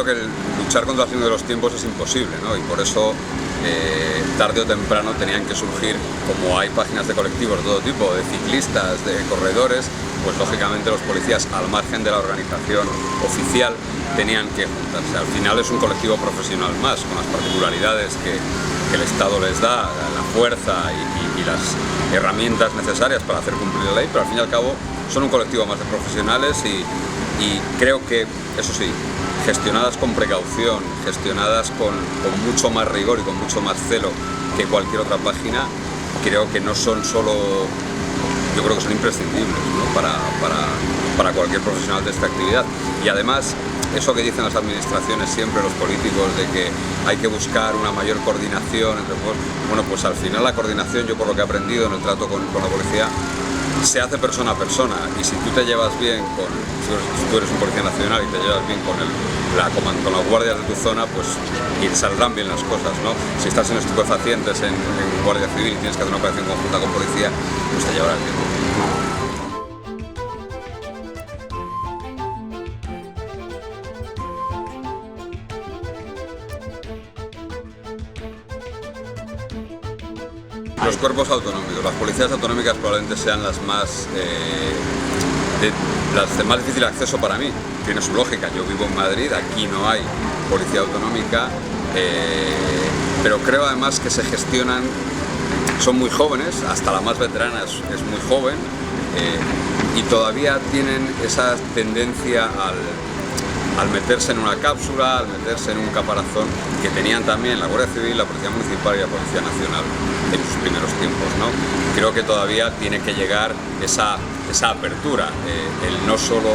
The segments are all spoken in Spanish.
creo que luchar contra el signo de los tiempos es imposible, ¿no? Y por eso tarde o temprano tenían que surgir, como hay páginas de colectivos de todo tipo, de ciclistas, de corredores, pues lógicamente los policías, al margen de la organización oficial, tenían que juntarse. Al final es un colectivo profesional más, con las particularidades que el Estado les da, la fuerza y las herramientas necesarias para hacer cumplir la ley, pero al fin y al cabo son un colectivo más de profesionales y creo que, eso sí, gestionadas con precaución, gestionadas con mucho más rigor y con mucho más celo que cualquier otra página, creo que no son solo, yo creo que son imprescindibles, ¿no? para cualquier profesional de esta actividad. Y además, eso que dicen las administraciones siempre, los políticos, de que hay que buscar una mayor coordinación entre todos, bueno, pues al final la coordinación, yo por lo que he aprendido en el trato con la policía, se hace persona a persona, y si tú te llevas bien si tú eres un policía nacional y te llevas bien con las guardias de tu zona, pues saldrán bien las cosas, ¿no? Si estás en estupefacientes en Guardia Civil y tienes que hacer una operación conjunta con policía, pues te llevarás bien. Los cuerpos autonómicos, las policías autonómicas probablemente sean las más de más difícil acceso para mí. Tiene su lógica, yo vivo en Madrid, aquí no hay policía autonómica, pero creo además que se gestionan, son muy jóvenes, hasta la más veterana es muy joven, y todavía tienen esa tendencia al meterse en una cápsula, al meterse en un caparazón, que tenían también la Guardia Civil, la Policía Municipal y la Policía Nacional en sus primeros tiempos, ¿no? Creo que todavía tiene que llegar esa apertura, el no solo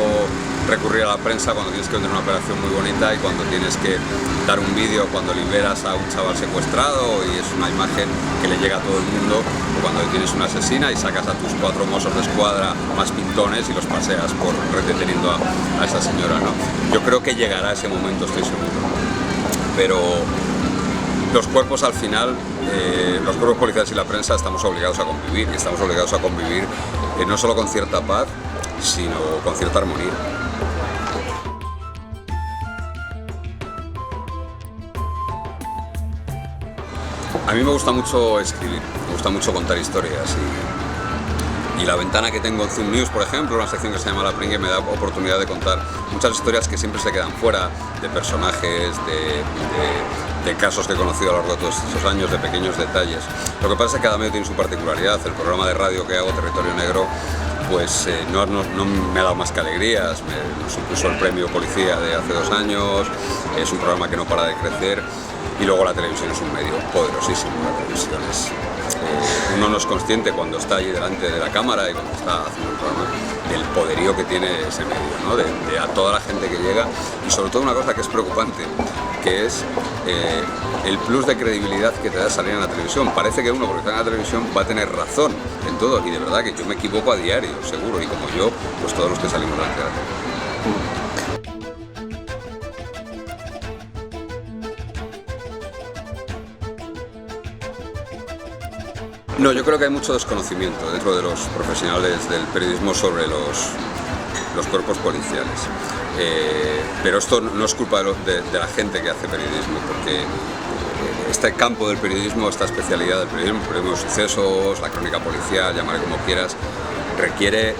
recurrir a la prensa cuando tienes que vender una operación muy bonita y cuando tienes que dar un vídeo cuando liberas a un chaval secuestrado y es una imagen que le llega a todo el mundo, o cuando tienes una asesina y sacas a tus 4 mozos de escuadra más pintones y los paseas por deteniendo a esa señora, ¿no? Yo creo que llegará ese momento, estoy seguro, pero los cuerpos al final, los cuerpos policiales y la prensa estamos obligados a convivir, y estamos obligados a convivir no solo con cierta paz, sino con cierta armonía. A mí me gusta mucho escribir, me gusta mucho contar historias y la ventana que tengo en Zoom News, por ejemplo, una sección que se llama La Pringue, me da oportunidad de contar muchas historias que siempre se quedan fuera, de personajes, de casos que he conocido a lo largo de todos estos años, de pequeños detalles. Lo que pasa es que cada medio tiene su particularidad. El programa de radio que hago, Territorio Negro, pues no me ha dado más que alegrías. Nos impuso el premio Policía de hace 2 años, es un programa que no para de crecer, y luego la televisión es un medio poderosísimo. La televisión uno no es consciente cuando está allí delante de la cámara y cuando está haciendo el programa del poderío que tiene ese medio, ¿no? de a toda la gente que llega, y sobre todo una cosa que es preocupante, que es el plus de credibilidad que te da salir en la televisión. Parece que uno, porque está en la televisión, va a tener razón en todo, y de verdad que yo me equivoco a diario, seguro, y como yo, pues todos los que salimos delante de la televisión. No, yo creo que hay mucho desconocimiento dentro de los profesionales del periodismo sobre los cuerpos policiales. Pero esto no es culpa de la gente que hace periodismo, porque este campo del periodismo, esta especialidad del periodismo de sucesos, la crónica policial, llamarle como quieras, requiere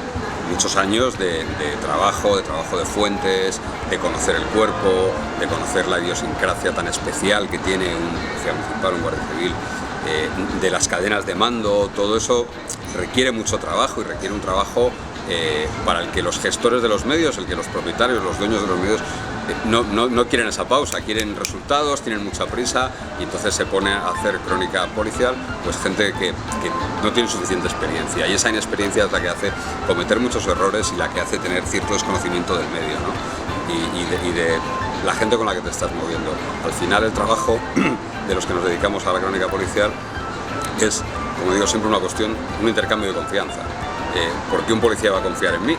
muchos años de trabajo de fuentes, de conocer el cuerpo, de conocer la idiosincrasia tan especial que tiene un policía municipal, un guardia civil, de las cadenas de mando. Todo eso requiere mucho trabajo, y requiere un trabajo para el que los gestores de los medios, el que los propietarios, los dueños de los medios no quieren esa pausa, quieren resultados, tienen mucha prisa, y entonces se pone a hacer crónica policial pues gente que no tiene suficiente experiencia, y esa inexperiencia es la que hace cometer muchos errores y la que hace tener cierto desconocimiento del medio, ¿no? y de la gente con la que te estás moviendo. Al final el trabajo de los que nos dedicamos a la crónica policial es, como digo siempre, una cuestión, un intercambio de confianza. ¿Por qué un policía va a confiar en mí?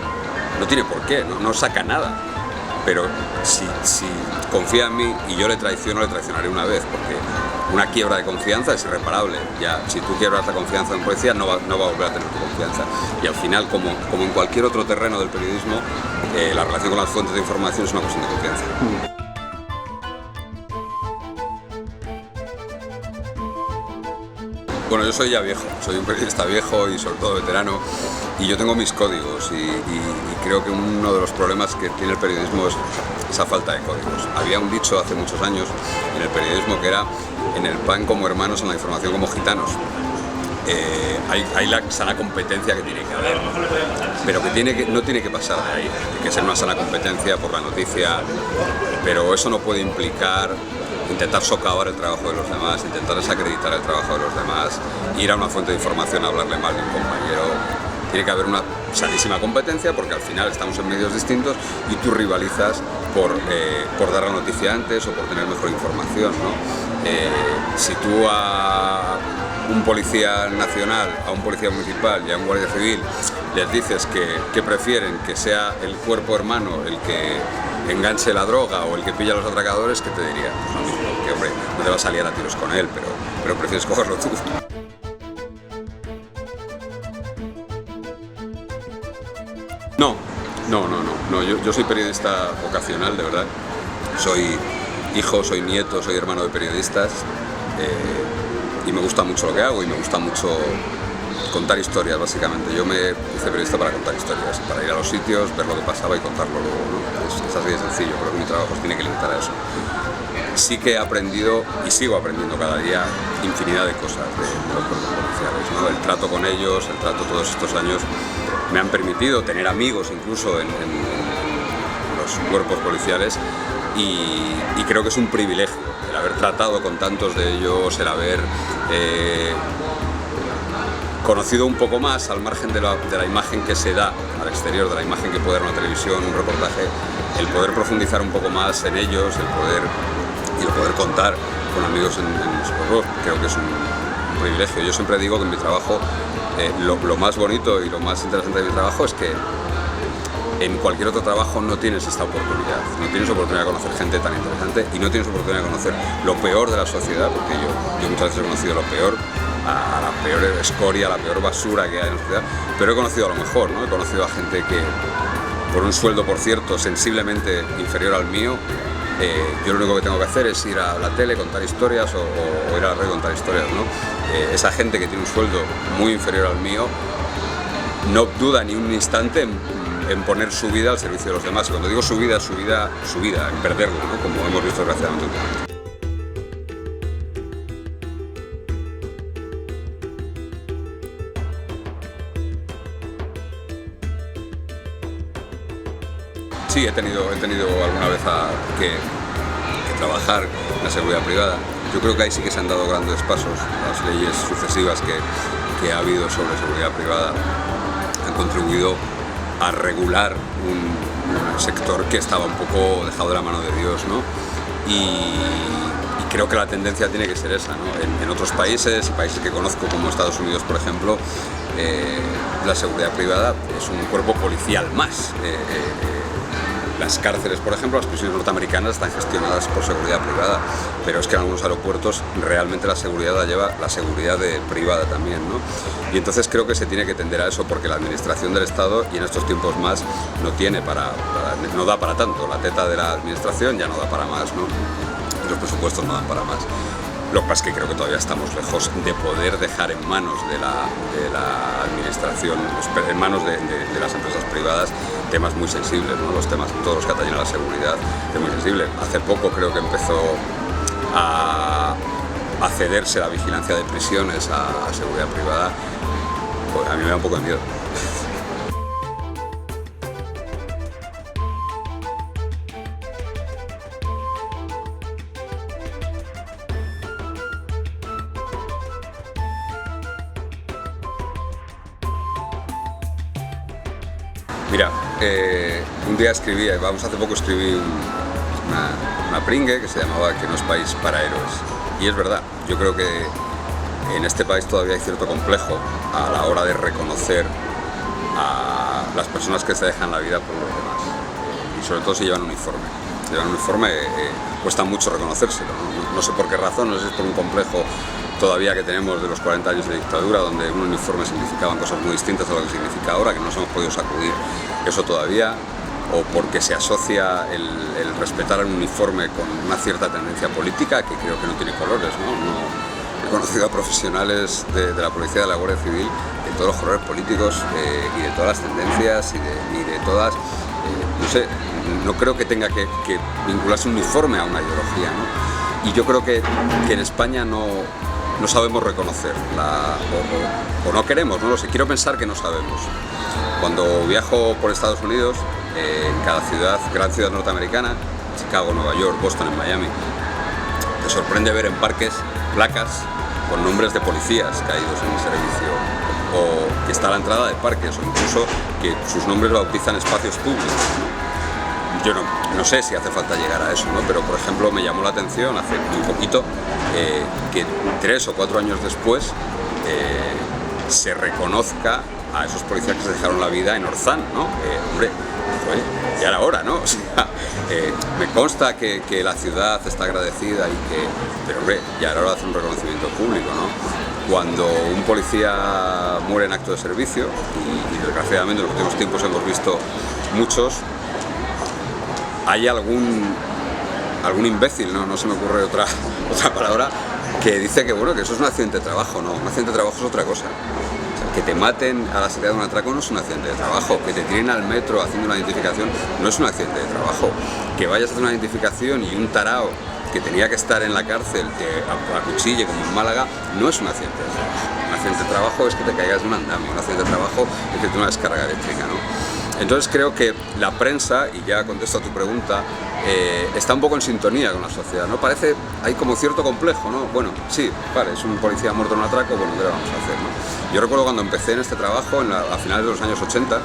No tiene por qué, no saca nada. Pero si confía en mí y yo le traiciono, le traicionaré una vez, porque una quiebra de confianza es irreparable. Ya, si tú quiebras la confianza de un policía, no va a volver a tener tu confianza. Y al final, como en cualquier otro terreno del periodismo, la relación con las fuentes de información es una cuestión de confianza. Bueno, yo soy ya viejo, soy un periodista viejo y sobre todo veterano, y yo tengo mis códigos y creo que uno de los problemas que tiene el periodismo es esa falta de códigos. Había un dicho hace muchos años en el periodismo que era: en el pan como hermanos, en la información como gitanos. Hay la sana competencia que tiene que haber, pero que no tiene que pasar de ahí. Tiene que ser una sana competencia por la noticia, pero eso no puede implicar intentar socavar el trabajo de los demás, intentar desacreditar el trabajo de los demás, ir a una fuente de información a hablarle mal de un compañero. Tiene que haber una sanísima competencia, porque al final estamos en medios distintos y tú rivalizas por dar la noticia antes o por tener mejor información, ¿no? Si tú a un policía nacional, a un policía municipal y a un guardia civil les dices que prefieren que sea el cuerpo hermano el que enganche la droga o el que pilla a los atracadores, ¿qué te diría? Pues lo mismo, que hombre, no te vas a liar a tiros con él, pero prefieres cogerlo tú. No, yo soy periodista vocacional, de verdad. Soy hijo, soy nieto, soy hermano de periodistas, y me gusta mucho lo que hago y me gusta mucho contar historias, básicamente. Yo me hice periodista para contar historias, para ir a los sitios, ver lo que pasaba y contarlo luego, ¿no? Es así de sencillo, creo que mi trabajo se tiene que limitar a eso. Sí que he aprendido y sigo aprendiendo cada día infinidad de cosas de los cuerpos policiales, ¿no? El trato con ellos, el trato todos estos años me han permitido tener amigos incluso en los cuerpos policiales, y creo que es un privilegio el haber tratado con tantos de ellos, el haber conocido un poco más, al margen de la imagen que se da al exterior, de la imagen que puede dar una televisión, un reportaje, el poder profundizar un poco más en ellos, el poder contar con amigos en los cuerpos. Creo que es un privilegio. Yo siempre digo que en mi trabajo lo más bonito y lo más interesante de mi trabajo es que en cualquier otro trabajo no tienes esta oportunidad. No tienes oportunidad de conocer gente tan interesante y no tienes oportunidad de conocer lo peor de la sociedad, porque yo muchas veces he conocido lo peor, a la peor escoria, a la peor basura que hay en la sociedad, pero he conocido a lo mejor, ¿no? He conocido a gente que, por un sueldo, por cierto, sensiblemente inferior al mío, yo lo único que tengo que hacer es ir a la tele, contar historias, o ir a la radio, contar historias, ¿no? Esa gente que tiene un sueldo muy inferior al mío no duda ni un instante en poner su vida al servicio de los demás. Y cuando digo su vida, en perderla, ¿no? Como hemos visto desgraciadamente últimamente. Sí, he tenido alguna vez que trabajar en la seguridad privada. Yo creo que ahí sí que se han dado grandes pasos. Las leyes sucesivas que ha habido sobre seguridad privada han contribuido a regular un sector que estaba un poco dejado de la mano de Dios, ¿no? Y creo que la tendencia tiene que ser esa, ¿no? En otros países, y países que conozco como Estados Unidos, por ejemplo, la seguridad privada es un cuerpo policial más. Las cárceles, por ejemplo, las prisiones norteamericanas están gestionadas por seguridad privada, pero es que en algunos aeropuertos realmente la seguridad la lleva la seguridad privada también, ¿no? Y entonces creo que se tiene que tender a eso, porque la administración del Estado, y en estos tiempos más, no da para tanto. La teta de la administración ya no da para más, ¿no? Y los presupuestos no dan para más. Lo que pasa es que creo que todavía estamos lejos de poder dejar en manos de la administración, en manos de las empresas privadas, temas muy sensibles, ¿no? Los temas, todos los que atañen a la seguridad, es muy sensible. Hace poco creo que empezó a cederse la vigilancia de prisiones a seguridad privada. Pues a mí me da un poco de miedo. Mira, un día hace poco escribí una pringue que se llamaba Que no es país para héroes. Y es verdad, yo creo que en este país todavía hay cierto complejo a la hora de reconocer a las personas que se dejan la vida por los demás. Y sobre todo si llevan uniforme. Cuesta mucho reconocérselo, ¿no? No sé por qué razón, no sé si es por un complejo todavía que tenemos de los 40 años de dictadura, donde un uniforme significaban cosas muy distintas a lo que significa ahora, que no nos hemos podido sacudir eso todavía, o porque se asocia el respetar el uniforme con una cierta tendencia política que creo que no tiene colores, ¿no? he conocido a profesionales de la policía, de la Guardia Civil, de todos los colores políticos y de todas las tendencias y de todas, no sé, no creo que tenga que vincularse un uniforme a una ideología, ¿no? Y yo creo que en España no sabemos reconocer, o no queremos, no lo sé, quiero pensar que no sabemos. Cuando viajo por Estados Unidos, en cada ciudad, gran ciudad norteamericana, Chicago, Nueva York, Boston, en Miami, te sorprende ver en parques placas con nombres de policías caídos en el servicio, o que está a la entrada de parques, o incluso que sus nombres bautizan espacios públicos. Yo no sé si hace falta llegar a eso, ¿no? Pero por ejemplo me llamó la atención hace muy poquito que 3 o 4 años después se reconozca a esos policías que se dejaron la vida en Orzán, ¿no? Hombre, pues ya era hora, ¿no? O sea, me consta que la ciudad está agradecida pero hombre, ya era hora de hacer un reconocimiento público, ¿no? Cuando un policía muere en acto de servicio, y desgraciadamente en los últimos tiempos hemos visto muchos, hay algún imbécil, no se me ocurre otra palabra, que dice que bueno, que eso es un accidente de trabajo. No, un accidente de trabajo es otra cosa. O sea, que te maten a la salida de un atraco no es un accidente de trabajo, que te tiren al metro haciendo una identificación no es un accidente de trabajo, que vayas a hacer una identificación y un tarao que tenía que estar en la cárcel te acuchille como en Málaga no es un accidente de trabajo. Un accidente de trabajo es que te caigas de un andamio, un accidente de trabajo es que tienes una descarga eléctrica, ¿no? Entonces creo que la prensa, y ya contesto a tu pregunta, está un poco en sintonía con la sociedad, ¿no? Parece, hay como cierto complejo, ¿no? Bueno, sí, vale, es un policía muerto en un atraco, bueno, ¿qué le vamos a hacer, no? Yo recuerdo cuando empecé en este trabajo, a finales de los años 80,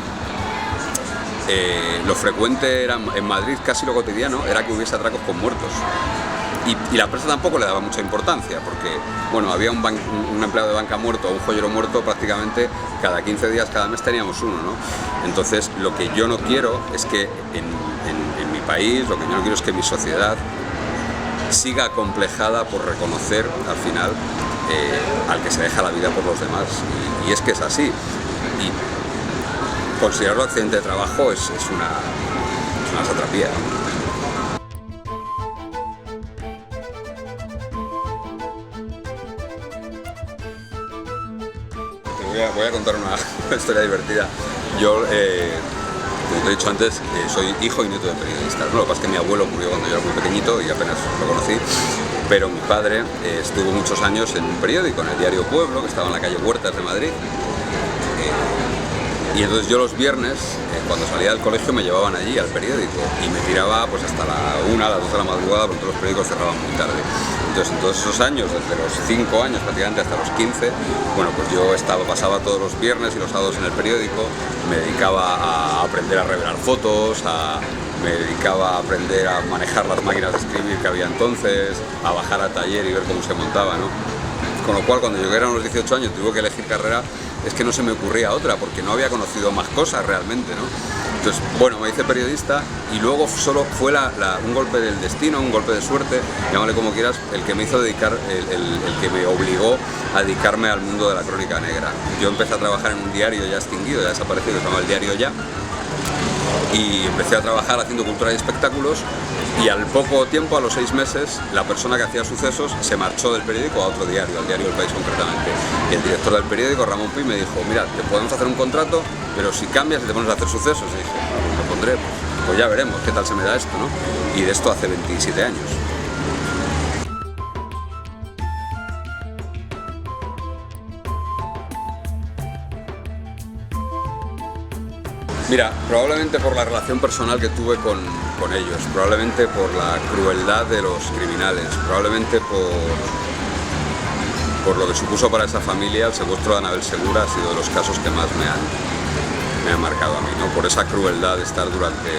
lo frecuente era, en Madrid casi lo cotidiano, era que hubiese atracos con muertos. Y la prensa tampoco le daba mucha importancia, porque bueno, había un empleado de banca muerto o un joyero muerto prácticamente cada 15 días, cada mes teníamos uno, ¿no? Entonces lo que yo no quiero es que en mi país, lo que yo no quiero es que mi sociedad siga acomplejada por reconocer al final al que se deja la vida por los demás, y es que es así, y considerarlo accidente de trabajo es una satrapía, ¿no? Voy a contar una historia divertida. Yo, como te he dicho antes, soy hijo y nieto de periodistas, ¿no? Lo que pasa es que mi abuelo murió cuando yo era muy pequeñito y apenas lo conocí, pero mi padre estuvo muchos años en un periódico, en el diario Pueblo, que estaba en la calle Huertas de Madrid. Y entonces yo los viernes, cuando salía del colegio, me llevaban allí al periódico y me tiraba pues hasta la 1, las 2 de la madrugada, porque todos los periódicos cerraban muy tarde. Entonces en todos esos años, desde los 5 años prácticamente hasta los 15, bueno, pues yo pasaba todos los viernes y los sábados en el periódico, me dedicaba a aprender a revelar fotos, me dedicaba a aprender a manejar las máquinas de escribir que había entonces, a bajar al taller y ver cómo se montaba, ¿no? Con lo cual, cuando llegué a los 18 años tuve que elegir carrera, es que no se me ocurría otra, porque no había conocido más cosas realmente, ¿no? Entonces, bueno, me hice periodista y luego solo fue un golpe del destino, un golpe de suerte, llámale como quieras, el que me hizo dedicar, el que me obligó a dedicarme al mundo de la crónica negra. Yo empecé a trabajar en un diario ya extinguido, ya desaparecido, que se llama El Diario Ya, y empecé a trabajar haciendo cultura y espectáculos, y al poco tiempo, a los 6 meses, la persona que hacía Sucesos se marchó del periódico a otro diario, al diario El País concretamente. Y el director del periódico, Ramón Pi, me dijo, mira, te podemos hacer un contrato, pero si cambias y te pones a hacer Sucesos. Y dije, pues me pondré, pues ya veremos qué tal se me da esto, ¿no? Y de esto hace 27 años. Mira, probablemente por la relación personal que tuve con ellos, probablemente por la crueldad de los criminales, probablemente por lo que supuso para esa familia. El secuestro de Anabel Segura ha sido de los casos que más me han marcado a mí, ¿no? Por esa crueldad de estar durante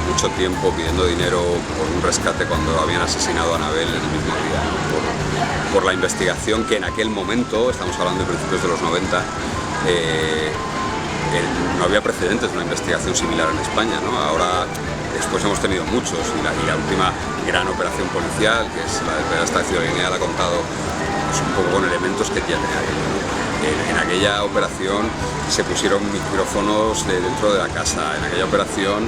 mucho tiempo pidiendo dinero por un rescate cuando habían asesinado a Anabel en el mismo día, ¿no? Por la investigación que en aquel momento, estamos hablando de principios de los 90, no había precedentes de una investigación similar en España, ¿no? Ahora, después hemos tenido muchos, y la última gran operación policial, que es la del Pedasta de Ciudad Lineal, ha contado pues, un poco con elementos que ya tenía aquello, ¿no? En aquella operación se pusieron micrófonos dentro de la casa. En aquella operación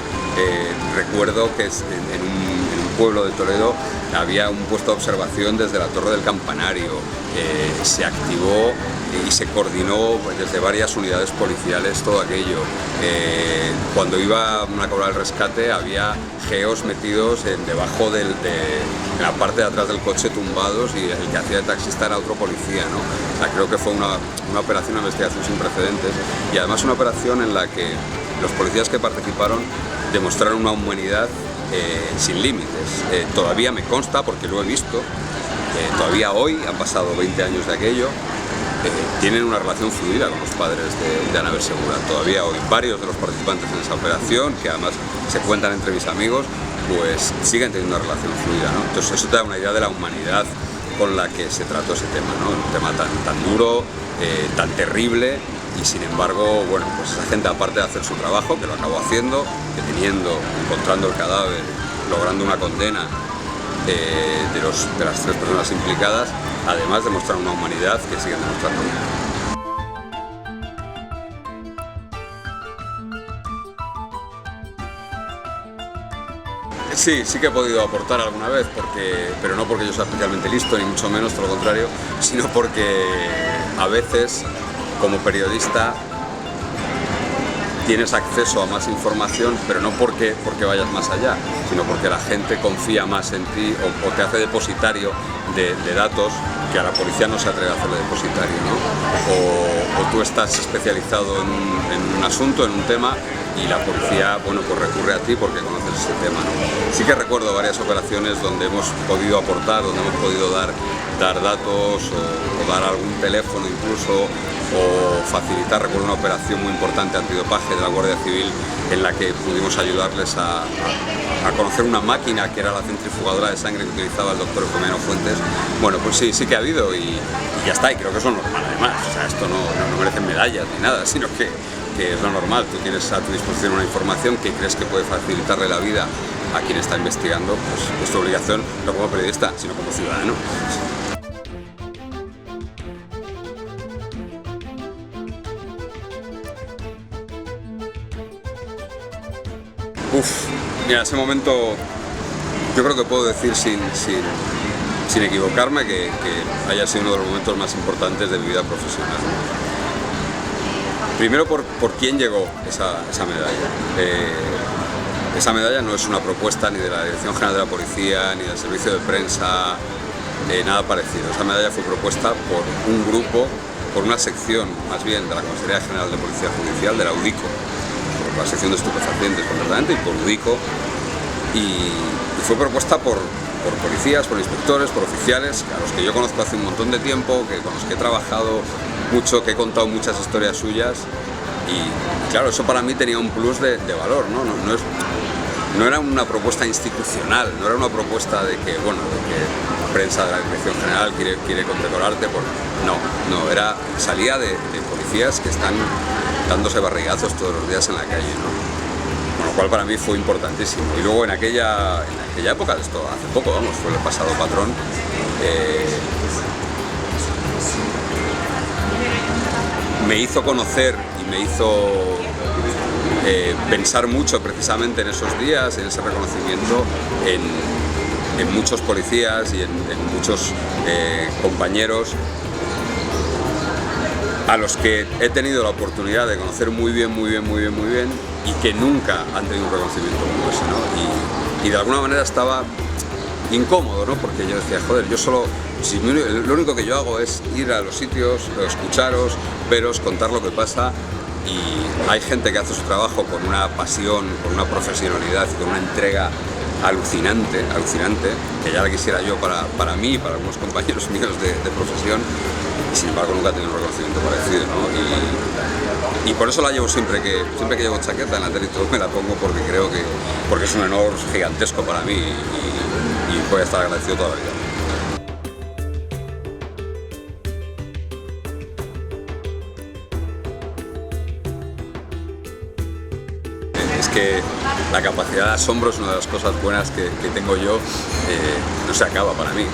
recuerdo que en un pueblo de Toledo había un puesto de observación desde la Torre del Campanario, se activó y se coordinó desde varias unidades policiales todo aquello. Cuando iba a cobrar el rescate había geos metidos debajo en la parte de atrás del coche tumbados, y el que hacía de taxista era otro policía, ¿no? O sea, creo que fue una operación, una investigación sin precedentes, y además una operación en la que los policías que participaron demostraron una humanidad sin límites. Todavía me consta, porque lo he visto, todavía hoy, han pasado 20 años de aquello, tienen una relación fluida con los padres de Anabel Segura. Todavía hoy varios de los participantes en esa operación, que además se cuentan entre mis amigos, pues siguen teniendo una relación fluida, ¿no? Entonces eso te da una idea de la humanidad con la que se trató ese tema, ¿no? Un tema tan duro, tan terrible, y sin embargo, bueno, pues esa gente, aparte de hacer su trabajo, que lo acabó haciendo, encontrando el cadáver, logrando una condena de las 3 personas implicadas, además de mostrar una humanidad que siguen demostrando. Sí que he podido aportar alguna vez, pero no porque yo sea especialmente listo, ni mucho menos, todo lo contrario, sino porque a veces, como periodista, tienes acceso a más información, pero no porque vayas más allá, sino porque la gente confía más en ti o te hace depositario de datos que a la policía no se atreve a hacerle depositario, ¿no? O tú estás especializado en un asunto, en un tema, y la policía, bueno, pues recurre a ti porque conoces ese tema, ¿no? Sí que recuerdo varias operaciones donde hemos podido aportar, donde hemos podido dar datos o dar algún teléfono incluso, o facilitar. Recuerdo una operación muy importante antidopaje de la Guardia Civil en la que pudimos ayudarles a conocer una máquina que era la centrifugadora de sangre que utilizaba el doctor Eufemiano Fuentes. Bueno, pues sí que ha habido, y ya está, y creo que es lo normal además. O sea, esto no merecen medallas ni nada, sino que es lo normal. Tú tienes a tu disposición una información que crees que puede facilitarle la vida a quien está investigando, pues es tu obligación, no como periodista, sino como ciudadano. Mira, ese momento yo creo que puedo decir sin equivocarme que haya sido uno de los momentos más importantes de mi vida profesional. Primero por quién llegó esa medalla. Esa medalla no es una propuesta ni de la Dirección General de la Policía, ni del Servicio de Prensa, nada parecido. Esa medalla fue propuesta por un grupo, por una sección más bien de la Consejería General de Policía Judicial, de la UDICO, por la sección de estupefacientes concretamente, y por UDICO, y fue propuesta por policías, por inspectores, por oficiales, a los que yo conozco hace un montón de tiempo, con los que he trabajado mucho, que he contado muchas historias suyas, y claro, eso para mí tenía un plus de valor, ¿no? No era una propuesta institucional, no era una propuesta de que, bueno, de que la prensa de la Dirección General quiere condecorarte, salía de policías que están dándose barrigazos todos los días en la calle, ¿no? Con lo cual para mí fue importantísimo. Y luego en aquella época, esto hace poco, vamos, fue el pasado patrón, me hizo conocer y me hizo pensar mucho precisamente en esos días, en ese reconocimiento, en muchos policías y en muchos compañeros a los que he tenido la oportunidad de conocer muy bien, y que nunca han tenido un reconocimiento como ese, ¿no? Y de alguna manera estaba incómodo, ¿no? Porque yo decía, joder, lo único que yo hago es ir a los sitios, escucharos, veros, contar lo que pasa, y hay gente que hace su trabajo con una pasión, con una profesionalidad y con una entrega alucinante, que ya la quisiera yo para mí y para algunos compañeros míos de profesión, y sin embargo nunca he tenido un reconocimiento parecido, ¿no? Y por eso la llevo siempre que llevo chaqueta en la tele y todo, me la pongo porque es un honor gigantesco para mí, y voy a estar agradecido toda la vida. Es que la capacidad de asombro es una de las cosas buenas que tengo yo, no se acaba para mí.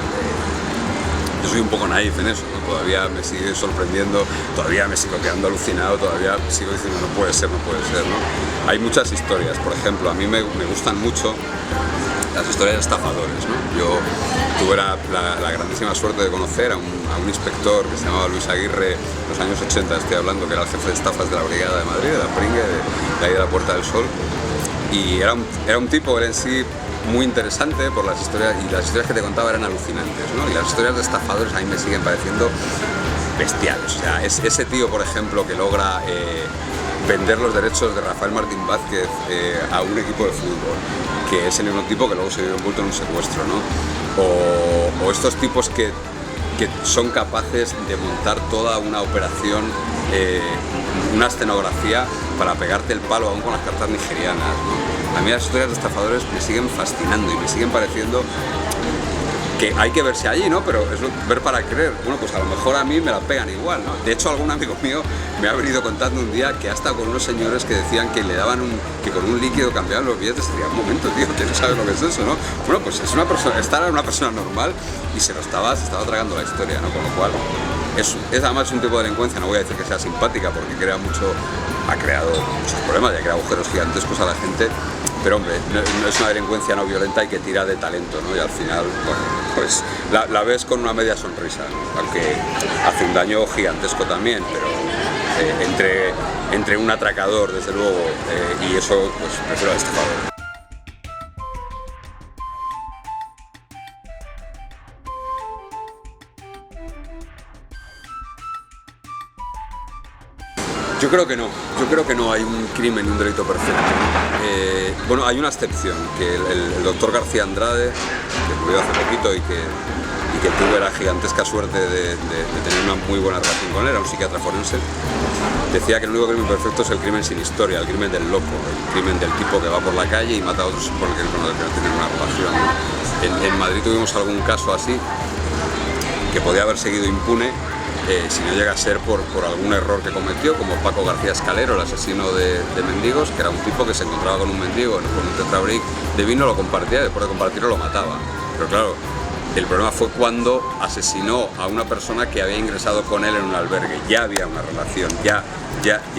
Yo soy un poco naif en eso, ¿no? Todavía me sigue sorprendiendo, todavía me sigo quedando alucinado, todavía sigo diciendo no puede ser, ¿no? Hay muchas historias, por ejemplo, a mí me gustan mucho las historias de estafadores, ¿no? Yo tuve la grandísima suerte de conocer a un inspector que se llamaba Luis Aguirre en los años 80, estoy hablando, que era el jefe de estafas de la Brigada de Madrid, de la Pringue, de ahí de la Puerta del Sol, y era un tipo, era en sí muy interesante por las historias, y las historias que te contaba eran alucinantes, ¿no? Y las historias de estafadores a mí me siguen pareciendo bestiales. O sea, es ese tío, por ejemplo, que logra vender los derechos de Rafael Martín Vázquez a un equipo de fútbol, que es el mismo tipo que luego se vio envuelto en un secuestro, ¿no? O estos tipos que son capaces de montar toda una operación, una escenografía para pegarte el palo aún con las cartas nigerianas, ¿no? A mí las historias de estafadores me siguen fascinando y me siguen pareciendo que hay que verse allí, ¿no? Pero es ver para creer. Bueno, pues a lo mejor a mí me la pegan igual, ¿no? De hecho, algún amigo mío me ha venido contando un día que ha estado con unos señores que decían que le daban que con un líquido cambiaban los billetes. Y decía, un momento, tío, que no sabes lo que es eso, ¿no? Bueno, pues es una persona, esta era una persona normal y se estaba tragando la historia, ¿no? Con lo cual, es además un tipo de delincuencia, no voy a decir que sea simpática porque ha creado muchos problemas y ha creado agujeros gigantescos a la gente, pero hombre, no es una delincuencia no violenta y que tira de talento, ¿no? Y al final, bueno, pues la ves con una media sonrisa, ¿no? Aunque hace un daño gigantesco también, pero entre un atracador, desde luego, y eso, pues prefiero al estafador. Yo creo que no hay un crimen y un delito perfecto. Bueno, hay una excepción, que el doctor García Andrade, que murió hace poquito y que tuve la gigantesca suerte de tener una muy buena relación con él, era un psiquiatra forense, decía que el único crimen perfecto es el crimen sin historia, el crimen del loco, el crimen del tipo que va por la calle y mata a otros con el que no tiene una relación. En Madrid tuvimos algún caso así, que podía haber seguido impune, si no llega a ser por algún error que cometió, como Paco García Escalero, el asesino de mendigos, que era un tipo que se encontraba con un mendigo con un tetrabric de vino, lo compartía y después de compartirlo lo mataba. Pero claro, el problema fue cuando asesinó a una persona que había ingresado con él en un albergue. Ya había una relación, ya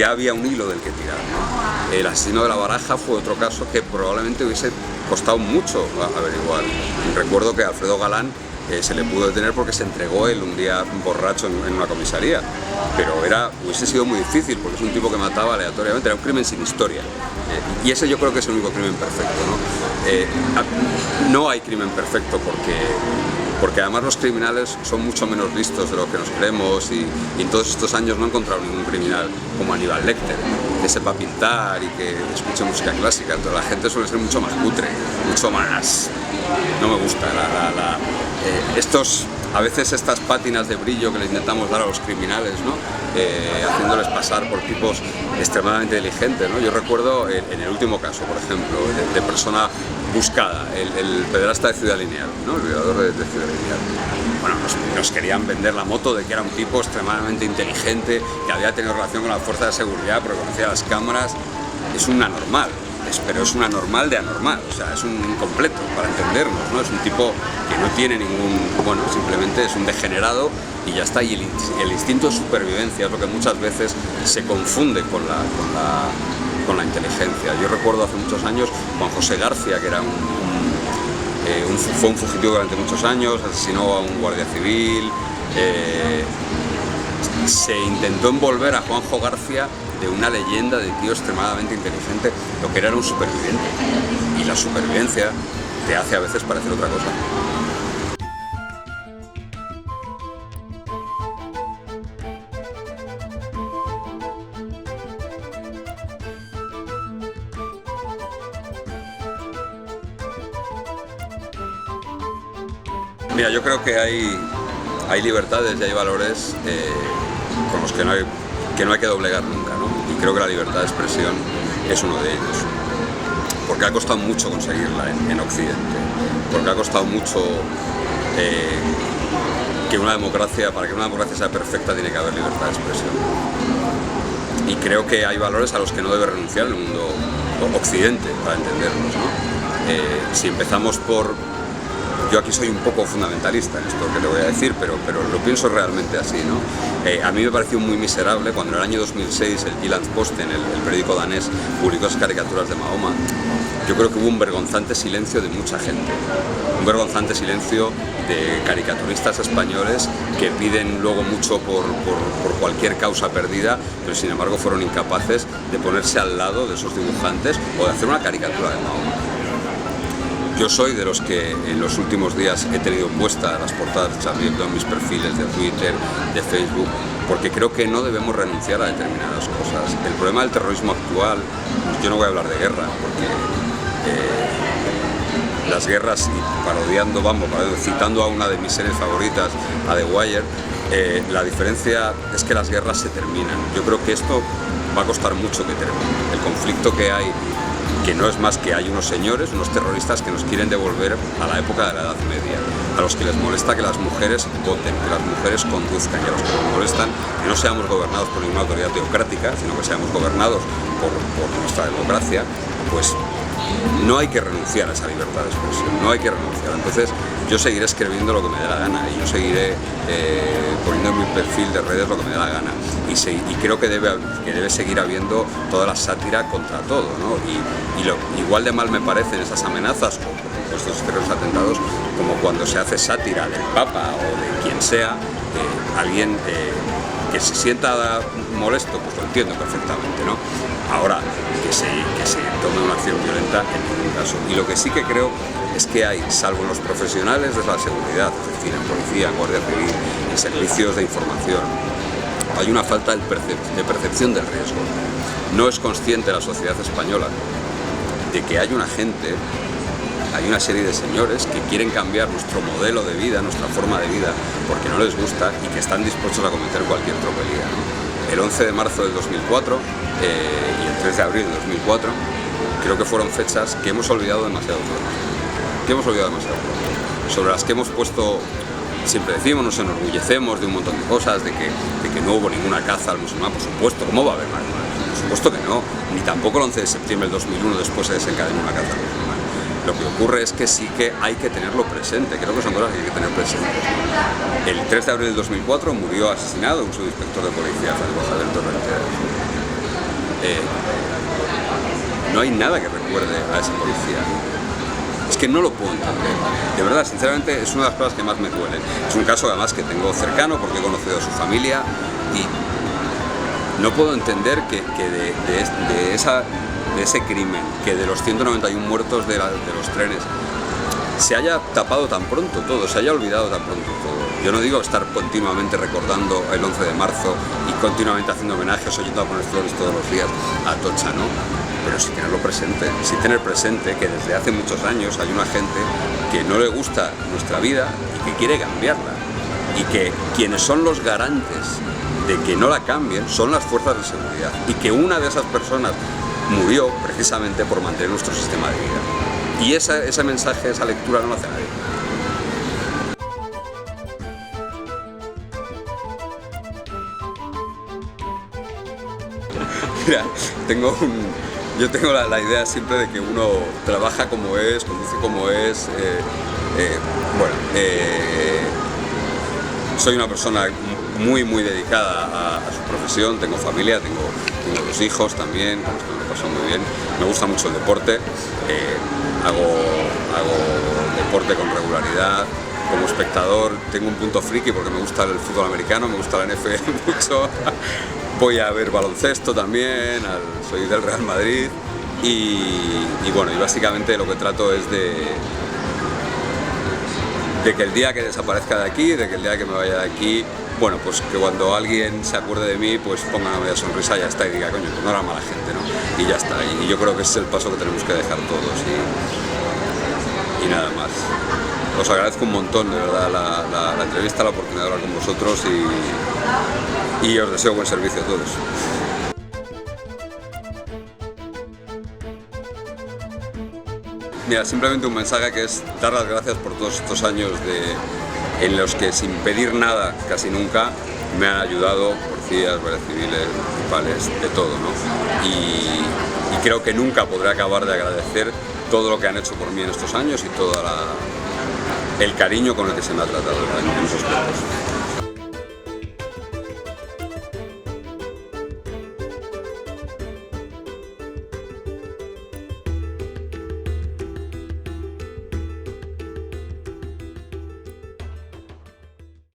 había un hilo del que tirar, ¿no? El asesino de La Baraja fue otro caso que probablemente hubiese costado mucho averiguar. Recuerdo que Alfredo Galán se le pudo detener porque se entregó él un día borracho en una comisaría, pero hubiese sido muy difícil porque es un tipo que mataba aleatoriamente, era un crimen sin historia, y ese yo creo que es el único crimen perfecto, ¿no? No hay crimen perfecto porque además los criminales son mucho menos listos de lo que nos creemos y en todos estos años no he encontrado ningún criminal como Aníbal Lecter, que sepa pintar y que escuche música clásica. Entonces la gente suele ser mucho más cutre, mucho más... No me gusta a veces estas pátinas de brillo que le intentamos dar a los criminales, ¿no? Haciéndoles pasar por tipos extremadamente diligentes, ¿no? Yo recuerdo en el último caso, por ejemplo, de persona buscada, el pederasta de Ciudad Lineal, ¿no? El violador de Ciudad Lineal. Bueno, nos querían vender la moto de que era un tipo extremadamente inteligente, que había tenido relación con la fuerza de seguridad, porque conocía las cámaras. Es un anormal, pero es un anormal de anormal, o sea, es un incompleto, para entendernos, ¿no? Es un tipo que no tiene bueno, simplemente es un degenerado y ya está. Y el instinto de supervivencia es lo que muchas veces se confunde con la inteligencia. Yo recuerdo hace muchos años Juan José García, que era fue un fugitivo durante muchos años, asesinó a un guardia civil, se intentó envolver a Juanjo García de una leyenda de tío extremadamente inteligente, lo que era un superviviente, y la supervivencia te hace a veces parecer otra cosa. Mira, yo creo que hay libertades y hay valores con los que no hay que doblegar nunca, ¿no? Y creo que la libertad de expresión es uno de ellos. Porque ha costado mucho conseguirla en Occidente. Porque ha costado mucho para que una democracia sea perfecta tiene que haber libertad de expresión. Y creo que hay valores a los que no debe renunciar el mundo occidente, para entendernos, ¿no? Si empezamos por... Yo aquí soy un poco fundamentalista en esto que te voy a decir, pero lo pienso realmente así, ¿no? A mí me pareció muy miserable cuando en el año 2006 el Jyllands-Posten, el periódico danés, publicó esas caricaturas de Mahoma, yo creo que hubo un vergonzante silencio de mucha gente, un vergonzante silencio de caricaturistas españoles que piden luego mucho por cualquier causa perdida, pero sin embargo fueron incapaces de ponerse al lado de esos dibujantes o de hacer una caricatura de Mahoma. Yo soy de los que en los últimos días he tenido puestas las portadas de Charlie Hebdo en mis perfiles de Twitter, de Facebook, porque creo que no debemos renunciar a determinadas cosas. El problema del terrorismo actual, yo no voy a hablar de guerra, porque las guerras, y parodiando, citando a una de mis series favoritas, a The Wire, la diferencia es que las guerras se terminan. Yo creo que esto va a costar mucho que termine. El conflicto que hay, que no es más que hay unos señores, unos terroristas que nos quieren devolver a la época de la Edad Media, a los que les molesta que las mujeres voten, que las mujeres conduzcan, y a los que nos molestan que no seamos gobernados por ninguna autoridad teocrática, sino que seamos gobernados por nuestra democracia, pues no hay que renunciar a esa libertad de expresión, no hay que renunciar. Entonces yo seguiré escribiendo lo que me dé la gana y yo seguiré poniendo en mi perfil de redes lo que me dé la gana y creo que debe seguir habiendo toda la sátira contra todo, ¿no? Igual de mal me parecen esas amenazas o por supuesto estos atentados como cuando se hace sátira del Papa o de quien sea, alguien que se sienta molesto, pues lo entiendo perfectamente, ¿no? Ahora, que se tome una acción violenta en ningún caso. Y lo que sí que creo es que hay, salvo en los profesionales de la seguridad, es decir, en policía, en guardia civil, en servicios de información, hay una falta de percepción del riesgo. No es consciente la sociedad española de que hay una gente, hay una serie de señores que quieren cambiar nuestro modelo de vida, nuestra forma de vida, porque no les gusta y que están dispuestos a cometer cualquier tropelía, ¿no? El 11 de marzo del 2004 y el 3 de abril del 2004 creo que fueron fechas que hemos olvidado demasiado pronto, sobre las que hemos puesto, siempre decimos, nos enorgullecemos de un montón de cosas, de que no hubo ninguna caza al musulmán, por supuesto, ¿cómo va a haber más? Por supuesto que no, ni tampoco el 11 de septiembre del 2001 después se desencadenó una caza al musulmán. Lo que ocurre es que sí que hay que tenerlo presente, creo que son cosas que hay que tener presentes. El 3 de abril del 2004 murió asesinado un subinspector de policía, Francisco del Torrente. No hay nada que recuerde a ese policía. Es que no lo puedo entender. De verdad, sinceramente, es una de las cosas que más me duelen. Es un caso además que tengo cercano porque he conocido a su familia y no puedo entender que de ese crimen, que de los 191 muertos de los trenes, se haya tapado tan pronto todo, se haya olvidado tan pronto todo. Yo no digo estar continuamente recordando el 11 de marzo y continuamente haciendo homenajes o yendo a poner flores todos los días a Atocha, ¿no? Pero sí tenerlo presente, sí tener presente que desde hace muchos años hay una gente que no le gusta nuestra vida y que quiere cambiarla. Y que quienes son los garantes de que no la cambien son las fuerzas de seguridad. Y que una de esas personas murió precisamente por mantener nuestro sistema de vida. Y ese mensaje, esa lectura no lo hace nadie. Mira, yo tengo la idea siempre de que uno trabaja como es, conduce como es. Soy una persona muy dedicada a su profesión, tengo familia, tengo 2 hijos también, con los que me lo paso muy bien. Me gusta mucho el deporte, hago deporte con regularidad. Como espectador tengo un punto friki porque me gusta el fútbol americano, me gusta la NFL mucho. Voy a ver baloncesto también, soy del Real Madrid y básicamente lo que trato es de que el día que desaparezca de aquí, de que el día que me vaya de aquí, bueno, pues que cuando alguien se acuerde de mí, pues ponga una media sonrisa y ya está, y diga, coño, pues no era mala gente, ¿no? Y ya está, y yo creo que ese es el paso que tenemos que dejar todos y nada más. Os agradezco un montón, de verdad, la entrevista, la oportunidad de hablar con vosotros y os deseo buen servicio a todos. Mira, simplemente un mensaje que es dar las gracias por todos estos años en los que sin pedir nada, casi nunca, me han ayudado policías, guardias civiles, municipales, de todo, ¿no? Y creo que nunca podré acabar de agradecer todo lo que han hecho por mí en estos años y todo el cariño con el que se me ha tratado en esos tiempos.